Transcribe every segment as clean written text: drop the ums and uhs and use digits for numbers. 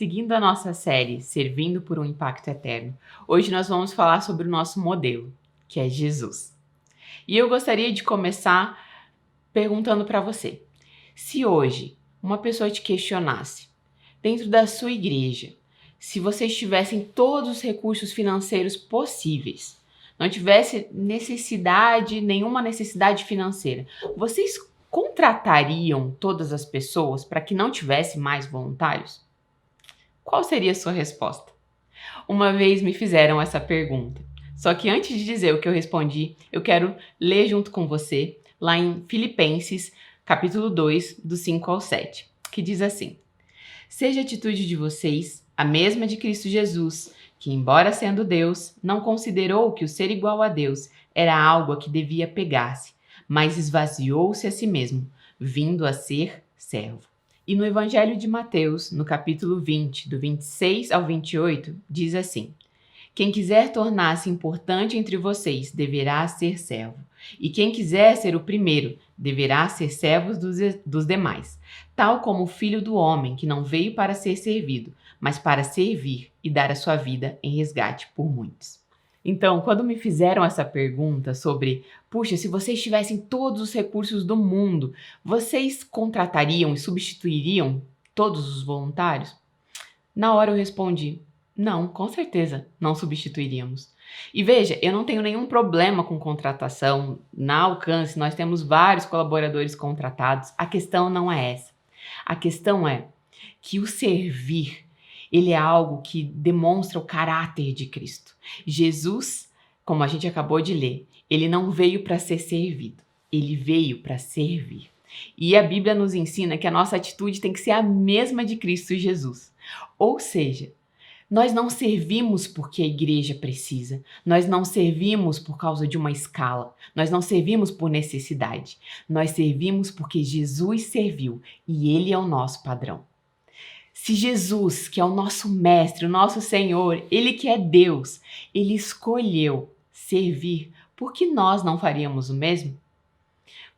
Seguindo a nossa série Servindo por um Impacto Eterno, hoje nós vamos falar sobre o nosso modelo, que é Jesus. E eu gostaria de começar perguntando para você, se hoje uma pessoa te questionasse, dentro da sua igreja, se vocês tivessem todos os recursos financeiros possíveis, não tivesse nenhuma necessidade financeira, vocês contratariam todas as pessoas para que não tivesse mais voluntários? Qual seria a sua resposta? Uma vez me fizeram essa pergunta. Só que antes de dizer o que eu respondi, eu quero ler junto com você lá em Filipenses, capítulo 2, do 5 ao 7, que diz assim: Seja a atitude de vocês a mesma de Cristo Jesus, que, embora sendo Deus, não considerou que o ser igual a Deus era algo a que devia pegar-se, mas esvaziou-se a si mesmo, vindo a ser servo. E no Evangelho de Mateus, no capítulo 20, do 26 ao 28, diz assim: Quem quiser tornar-se importante entre vocês deverá ser servo, e quem quiser ser o primeiro deverá ser servo dos demais, tal como o Filho do Homem, que não veio para ser servido, mas para servir e dar a sua vida em resgate por muitos. Então, quando me fizeram essa pergunta sobre, puxa, se vocês tivessem todos os recursos do mundo, vocês contratariam e substituiriam todos os voluntários? Na hora eu respondi, não, com certeza, não substituiríamos. E veja, eu não tenho nenhum problema com contratação. Na Alcance, nós temos vários colaboradores contratados. A questão não é essa. A questão é que o servir, ele é algo que demonstra o caráter de Cristo. Jesus, como a gente acabou de ler, ele não veio para ser servido, ele veio para servir. E a Bíblia nos ensina que a nossa atitude tem que ser a mesma de Cristo Jesus. Ou seja, nós não servimos porque a igreja precisa, nós não servimos por causa de uma escala, nós não servimos por necessidade, nós servimos porque Jesus serviu e ele é o nosso padrão. Se Jesus, que é o nosso mestre, o nosso Senhor, ele que é Deus, ele escolheu servir, por que nós não faríamos o mesmo?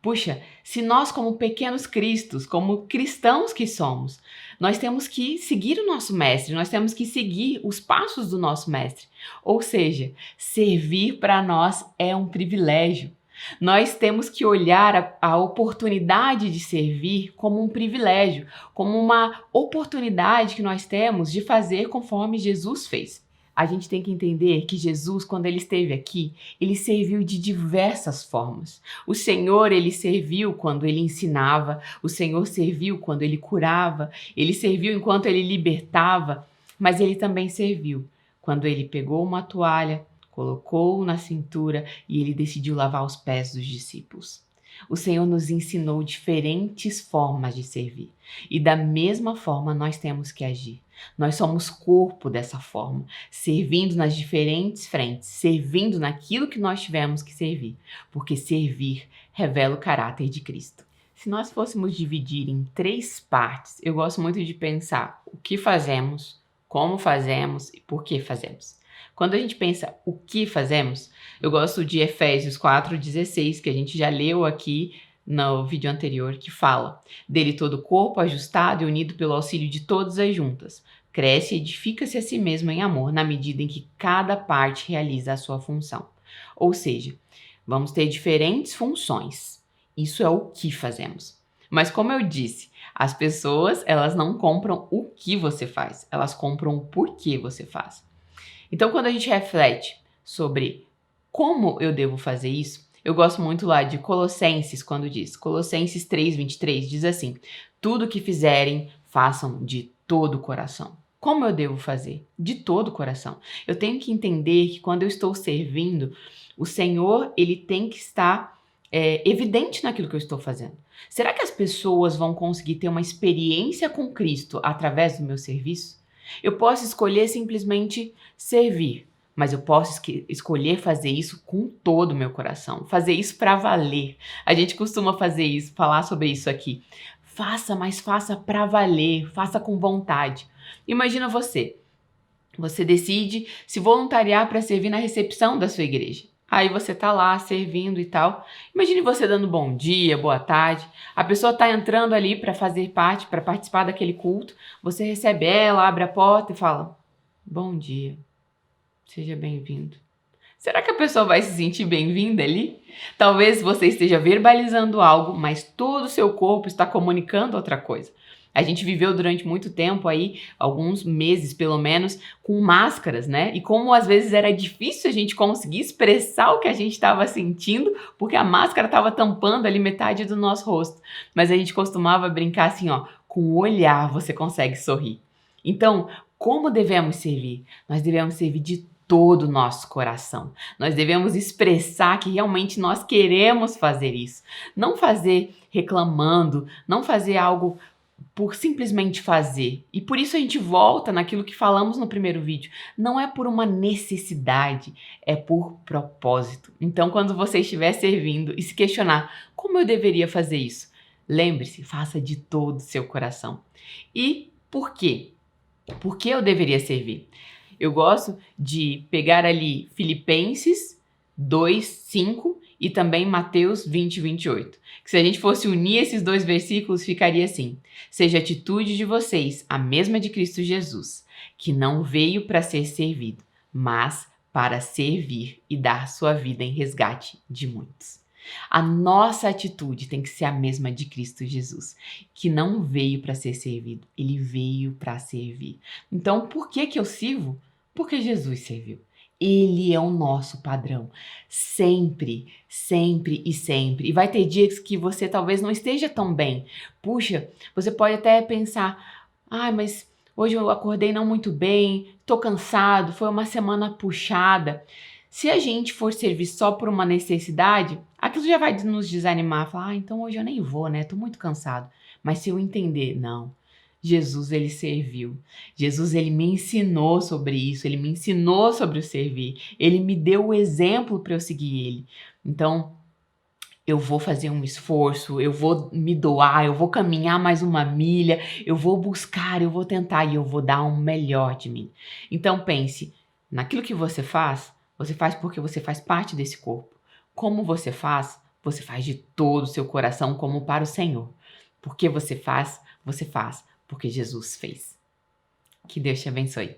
Puxa, se nós como pequenos cristos, como cristãos que somos, nós temos que seguir o nosso mestre, nós temos que seguir os passos do nosso mestre. Ou seja, servir para nós é um privilégio. Nós temos que olhar a oportunidade de servir como um privilégio, como uma oportunidade que nós temos de fazer conforme Jesus fez. A gente tem que entender que Jesus, quando ele esteve aqui, ele serviu de diversas formas. O Senhor, ele serviu quando ele ensinava, o Senhor serviu quando ele curava, ele serviu enquanto ele libertava, mas ele também serviu quando ele pegou uma toalha, colocou na cintura e ele decidiu lavar os pés dos discípulos. O Senhor nos ensinou diferentes formas de servir e da mesma forma nós temos que agir. Nós somos corpo dessa forma, servindo nas diferentes frentes, servindo naquilo que nós tivemos que servir, porque servir revela o caráter de Cristo. Se nós fôssemos dividir em 3 partes, eu gosto muito de pensar o que fazemos, como fazemos e por que fazemos. Quando a gente pensa o que fazemos, eu gosto de Efésios 4,16, que a gente já leu aqui no vídeo anterior, que fala: dele todo o corpo ajustado e unido pelo auxílio de todas as juntas, cresce e edifica-se a si mesmo em amor, na medida em que cada parte realiza a sua função. Ou seja, vamos ter diferentes funções. Isso é o que fazemos. Mas como eu disse, as pessoas, elas não compram o que você faz, elas compram o porquê você faz. Então, quando a gente reflete sobre como eu devo fazer isso, eu gosto muito lá de Colossenses, quando diz, Colossenses 3,23, diz assim: tudo que fizerem, façam de todo o coração. Como eu devo fazer? De todo o coração. Eu tenho que entender que quando eu estou servindo, o Senhor, ele tem que estar evidente naquilo que eu estou fazendo. Será que as pessoas vão conseguir ter uma experiência com Cristo através do meu serviço? Eu posso escolher simplesmente servir, mas eu posso escolher fazer isso com todo o meu coração, fazer isso para valer. A gente costuma fazer isso, falar sobre isso aqui. Faça, mas faça para valer, faça com vontade. Imagina você decide se voluntariar para servir na recepção da sua igreja. Aí você tá lá servindo e tal. Imagine você dando bom dia, boa tarde. A pessoa tá entrando ali para fazer parte, para participar daquele culto. Você recebe ela, abre a porta e fala: "Bom dia. Seja bem-vindo." Será que a pessoa vai se sentir bem-vinda ali? Talvez você esteja verbalizando algo, mas todo o seu corpo está comunicando outra coisa. A gente viveu durante muito tempo aí, alguns meses pelo menos, com máscaras, né? E como às vezes era difícil a gente conseguir expressar o que a gente estava sentindo, porque a máscara estava tampando ali metade do nosso rosto. Mas a gente costumava brincar assim, ó, com o olhar você consegue sorrir. Então, como devemos servir? Nós devemos servir de todo o nosso coração. Nós devemos expressar que realmente nós queremos fazer isso. Não fazer reclamando, não fazer algo por simplesmente fazer. E por isso a gente volta naquilo que falamos no primeiro vídeo. Não é por uma necessidade, é por propósito. Então, quando você estiver servindo e se questionar como eu deveria fazer isso, lembre-se, faça de todo o seu coração. E por quê? Por que eu deveria servir? Eu gosto de pegar ali Filipenses 2:5 e também Mateus 20:28. Que se a gente fosse unir esses dois versículos, ficaria assim: seja a atitude de vocês a mesma de Cristo Jesus, que não veio para ser servido, mas para servir e dar sua vida em resgate de muitos. A nossa atitude tem que ser a mesma de Cristo Jesus, que não veio para ser servido, ele veio para servir. Então, por que eu sirvo? Porque Jesus serviu. Ele é o nosso padrão. Sempre, sempre e sempre. E vai ter dias que você talvez não esteja tão bem. Puxa, você pode até pensar: mas hoje eu acordei não muito bem, tô cansado, foi uma semana puxada. Se a gente for servir só por uma necessidade, aquilo já vai nos desanimar. Falar: então hoje eu nem vou, né? Tô muito cansado. Mas se eu entender, não. Jesus, ele serviu. Jesus, ele me ensinou sobre isso. Ele me ensinou sobre o servir. Ele me deu o exemplo para eu seguir ele. Então, eu vou fazer um esforço, eu vou me doar, eu vou caminhar mais uma milha, eu vou buscar, eu vou tentar e eu vou dar o melhor de mim. Então pense, naquilo que você faz porque você faz parte desse corpo. Como você faz de todo o seu coração como para o Senhor. Porque você faz porque Jesus fez. Que Deus te abençoe.